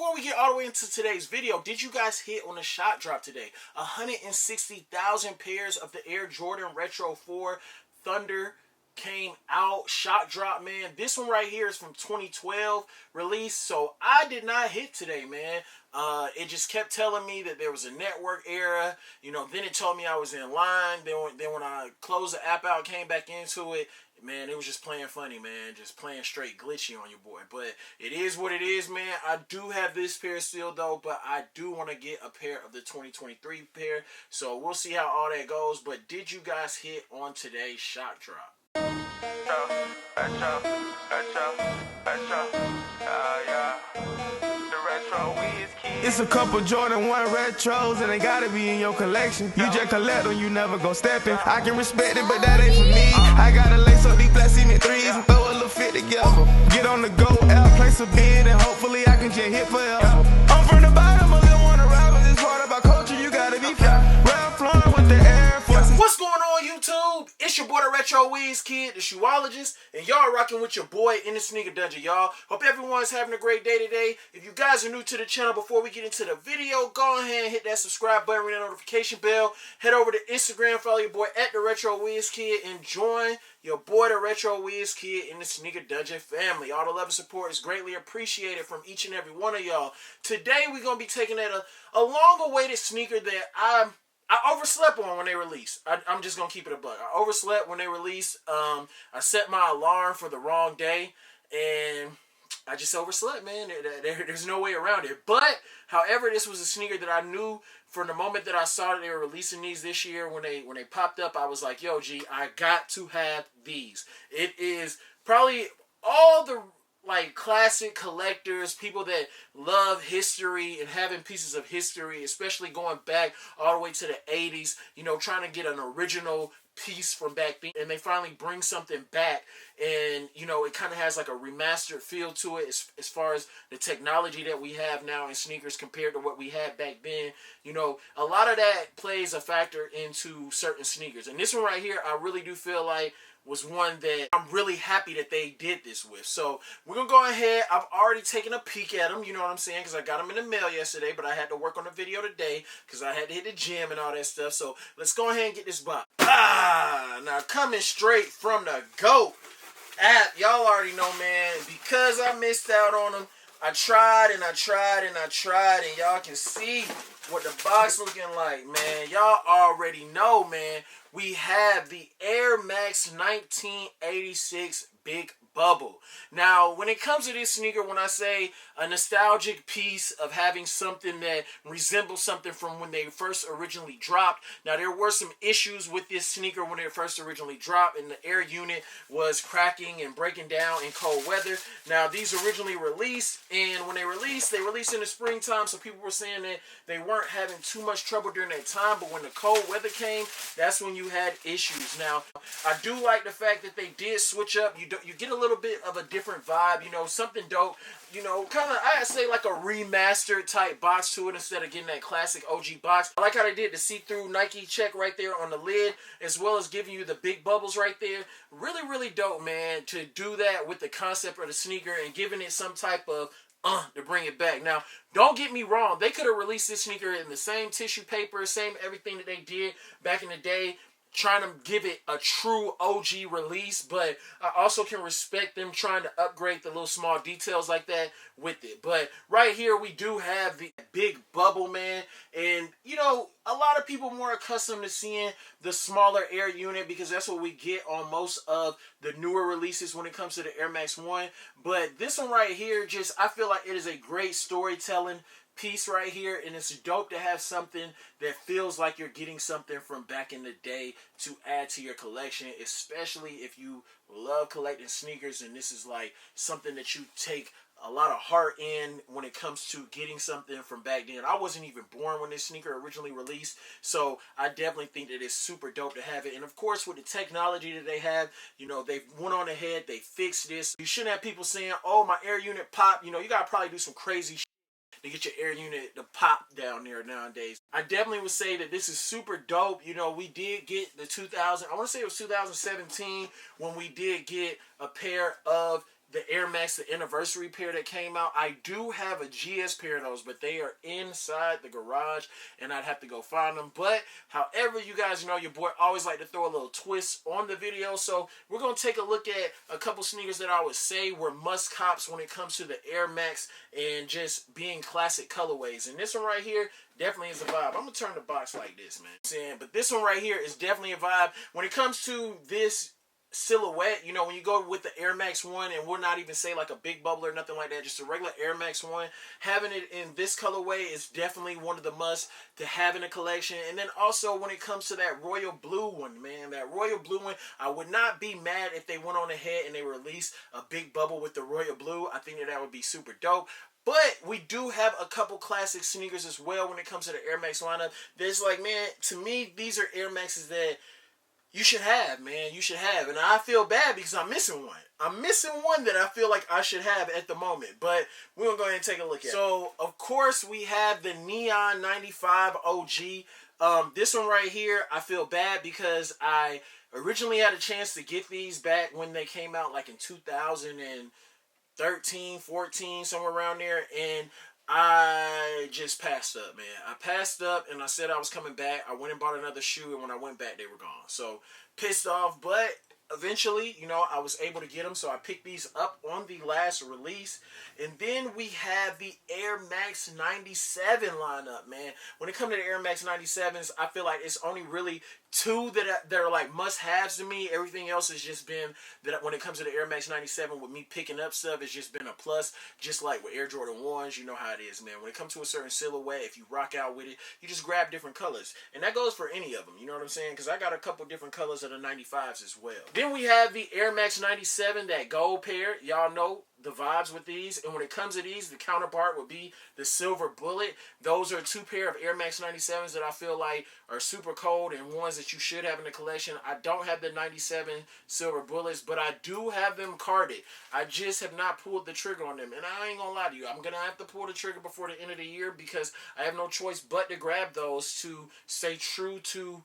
before we get all the way into today's video, did you guys hit on the shot drop today? 160,000 pairs of the Air Jordan Retro 4 Thunder came out. Shot drop, man. This one right here is from 2012 release, so I did not hit today, man. It just kept telling me that there was a network error. You know, then it told me I was in line. Then when I closed the app out, came back into it, man, it was just playing funny, man. Just playing straight glitchy on your boy. But it is what it is, man. I do have this pair still, though, but I do want to get a pair of the 2023 pair. So we'll see how all that goes. But did you guys hit on today's shot drop? It's a couple Jordan 1 retros and they gotta be in your collection. You just collect them, you never go stepping. I can respect it, but that ain't for me. I gotta lace up these black cement threes and throw a little fit together. Get on the go out, place a bid, and hopefully I can just hit forever. I'm from the bottom, a little one rival. This part about culture, you gotta be fair. Ralph Lauren with the Air Force. What's going on, YouTube? It's your boy, DaRetroWizKid, the shoeologist, and y'all rocking with your boy in the sneaker dungeon, y'all. Hope everyone's having a great day today. If you guys are new to the channel, before we get into the video, go ahead and hit that subscribe button, ring that notification bell. Head over to Instagram, follow your boy at DaRetroWizKid, and join your boy, DaRetroWizKid, in the sneaker dungeon family. All the love and support is greatly appreciated from each and every one of y'all. Today, we're going to be taking at a long-awaited sneaker that I overslept on when they released. I'm just going to keep it a buck. I overslept when they released. I set my alarm for the wrong day, and I just overslept, man. There's no way around it. But, however, this was a sneaker that I knew from the moment that I saw that they were releasing these this year. When they popped up, I was like, yo, G, I got to have these. It is probably all the like classic collectors, people that love history and having pieces of history, especially going back all the way to the 80s, you know, trying to get an original piece from back then, and they finally bring something back, and you know, it kind of has like a remastered feel to it as far as the technology that we have now in sneakers compared to what we had back then. You know, a lot of that plays a factor into certain sneakers, and this one right here, I really do feel like was one that I'm really happy that they did this with. So we're gonna go ahead. I've already taken a peek at them, you know what I'm saying, because I got them in the mail yesterday, but I had to work on the video today because I had to hit the gym and all that stuff. So let's go ahead and get this box. Now coming straight from the GOKU app, y'all already know, man, because I missed out on them, I tried and I tried and I tried, and y'all can see what the box looking like, man. Y'all already know, man. We have the Air Max 1986 Big Bubble. Now, when it comes to this sneaker, when I say a nostalgic piece of having something that resembles something from when they first originally dropped, now there were some issues with this sneaker when it first originally dropped, and the air unit was cracking and breaking down in cold weather. Now, these originally released, and when they released in the springtime, so people were saying that they weren't having too much trouble during that time, but when the cold weather came, that's when you had issues. Now, I do like the fact that they did switch up. You get a little bit of a different vibe, you know, something dope, you know, kind of, I'd say like a remastered type box to it instead of getting that classic OG box. I like how they did the see-through Nike check right there on the lid, as well as giving you the big bubbles right there. Really, really dope, man, to do that with the concept of the sneaker and giving it some type of to bring it back. Now, don't get me wrong, they could have released this sneaker in the same tissue paper, same everything that they did back in the day, trying to give it a true OG release, but I also can respect them trying to upgrade the little small details like that with it. But right here we do have the Big Bubble, man, and you know, a lot of people more accustomed to seeing the smaller air unit because that's what we get on most of the newer releases when it comes to the Air Max 1. But this one right here, just, I feel like it is a great storytelling piece right here, and it's dope to have something that feels like you're getting something from back in the day to add to your collection, especially if you love collecting sneakers and this is like something that you take a lot of heart in when it comes to getting something from back then. I wasn't even born when this sneaker originally released, so I definitely think that it's super dope to have it. And of course, with the technology that they have, you know, they went on ahead, they fixed this. You shouldn't have people saying, oh, my air unit popped. You know, you gotta probably do some crazy shit to get your air unit to pop down there nowadays. I definitely would say that this is super dope. You know, we did get the 2000, I want to say it was 2017 when we did get a pair of the Air Max, the anniversary pair that came out. I do have a GS pair of those, but they are inside the garage, and I'd have to go find them. But, however, you guys know your boy always like to throw a little twist on the video, so we're going to take a look at a couple sneakers that I would say were must-cops when it comes to the Air Max and just being classic colorways. And this one right here definitely is a vibe. I'm going to turn the box like this, man. But this one right here is definitely a vibe. When it comes to this silhouette, you know, when you go with the Air Max 1, and we'll not even say like a big bubble or nothing like that, just a regular Air Max 1, having it in this colorway is definitely one of the must to have in a collection. And then also when it comes to that royal blue one, man, that royal blue one, I would not be mad if they went on ahead and they released a big bubble with the royal blue. I think that would be super dope. But we do have a couple classic sneakers as well when it comes to the Air Max lineup. There's like, man, to me, these are Air Maxes that you should have, man. You should have. And I feel bad because I'm missing one. I'm missing one that I feel like I should have at the moment. But we're going to go ahead and take a look at it. So, of course, we have the Neon 95 OG. This one right here, I feel bad because I originally had a chance to get these back when they came out like in 2013, 14, somewhere around there. And I just passed up, man. I passed up and I said I was coming back. I went and bought another shoe, and when I went back, they were gone. So, pissed off, but eventually, you know, I was able to get them. So, I picked these up on the last release. And then we have the Air Max 97 lineup, man. When it comes to the Air Max 97s, I feel like it's only really two that are like must-haves to me. Everything else has just been that when it comes to the Air Max 97, with me picking up stuff, it's just been a plus. Just like with Air Jordan 1s, you know how it is, man. When it comes to a certain silhouette, if you rock out with it, you just grab different colors. And that goes for any of them, you know what I'm saying? Because I got a couple different colors of the 95s as well. Then we have the Air Max 97, that gold pair. Y'all know the vibes with these. And when it comes to these, the counterpart would be the silver bullet. Those are two pair of Air Max 97s that I feel like are super cold and ones that you should have in the collection. I don't have the 97 silver bullets, but I do have them carded. I just have not pulled the trigger on them. And I ain't gonna lie to you, I'm gonna have to pull the trigger before the end of the year because I have no choice but to grab those to stay true to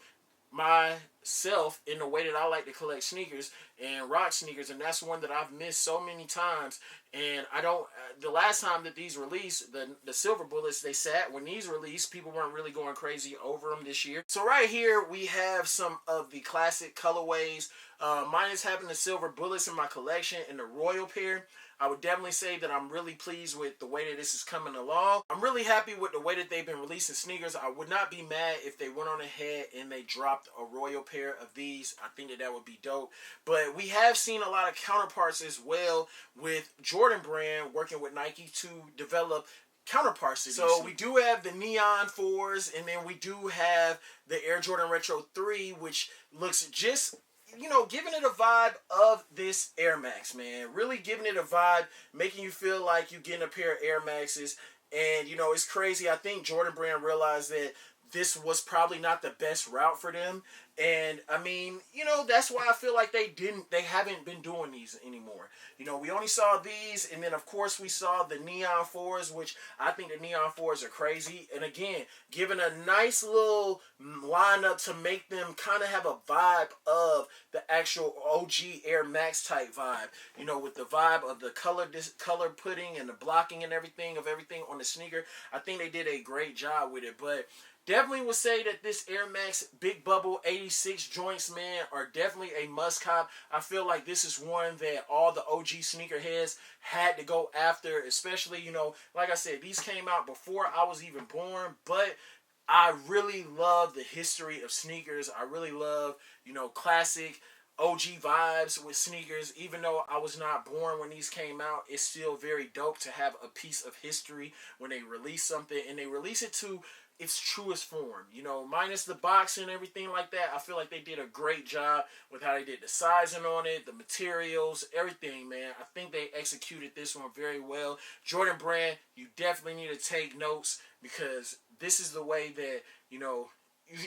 myself in the way that I like to collect sneakers and rock sneakers. And that's one that I've missed so many times. And I don't, the last time that these released, the silver bullets, they sat. When these released, people weren't really going crazy over them this year. So right here, we have some of the classic colorways. Mine is having the silver bullets in my collection in the royal pair. I would definitely say that I'm really pleased with the way that this is coming along. I'm really happy with the way that they've been releasing sneakers. I would not be mad if they went on ahead and they dropped a royal pair of these. I think that would be dope. But we have seen a lot of counterparts as well with Jordan Brand working with Nike to develop counterparts to these. So we do have the Neon 4s, and then we do have the Air Jordan Retro 3, which looks just, you know, giving it a vibe of this Air Max, man. Really giving it a vibe, making you feel like you're getting a pair of Air Maxes. And, you know, it's crazy. I think Jordan Brand realized that this was probably not the best route for them. And, I mean, you know, that's why I feel like they haven't been doing these anymore. You know, we only saw these, and then, of course, we saw the Neon 4s, which I think the Neon 4s are crazy. And, again, giving a nice little lineup to make them kind of have a vibe of the actual OG Air Max type vibe. You know, with the vibe of the color pudding and the blocking and everything on the sneaker. I think they did a great job with it, but definitely would say that this Air Max Big Bubble 86 joints, man, are definitely a must-cop. I feel like this is one that all the OG sneakerheads had to go after, especially, you know, like I said, these came out before I was even born, but I really love the history of sneakers. I really love, you know, classic OG vibes with sneakers. Even though I was not born when these came out, it's still very dope to have a piece of history when they release something, and they release it to its truest form, you know, minus the box and everything like that. I feel like they did a great job with how they did the sizing on it, the materials, everything, man. I think they executed this one very well. Jordan Brand, you definitely need to take notes because this is the way that, you know,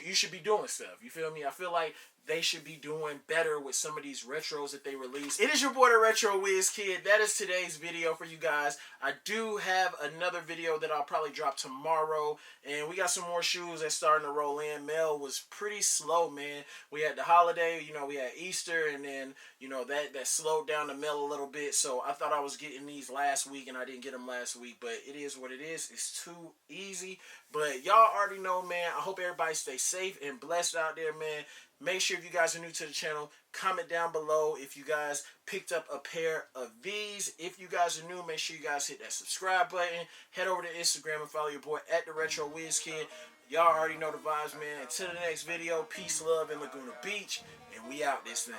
you should be doing stuff. You feel me? I feel like they should be doing better with some of these retros that they release. It is your boy, DaRetroWizKid. That is today's video for you guys. I do have another video that I'll probably drop tomorrow, and we got some more shoes that's starting to roll in. Mail was pretty slow, man. We had the holiday, you know, we had Easter, and then, you know, that slowed down the mail a little bit. So I thought I was getting these last week, and I didn't get them last week, but it is what it is. It's too easy. But y'all already know, man. I hope everybody stays safe and blessed out there, man. Make sure if you guys are new to the channel, comment down below if you guys picked up a pair of these. If you guys are new, make sure you guys hit that subscribe button. Head over to Instagram and follow your boy at DaRetroWizKid. Y'all already know the vibes, man. Until the next video, peace, love, in Laguna Beach, and we out this thing.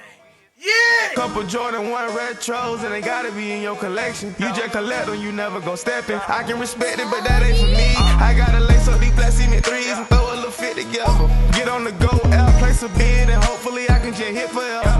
Yeah! Couple Jordan 1 retros and they gotta be in your collection. You just collect them, you never gon' step in. I can respect it, but that ain't for me. I gotta lace up these plastic threes and throw a little fit together. Get on the go, out, place a bid, and hopefully I can just hit forever.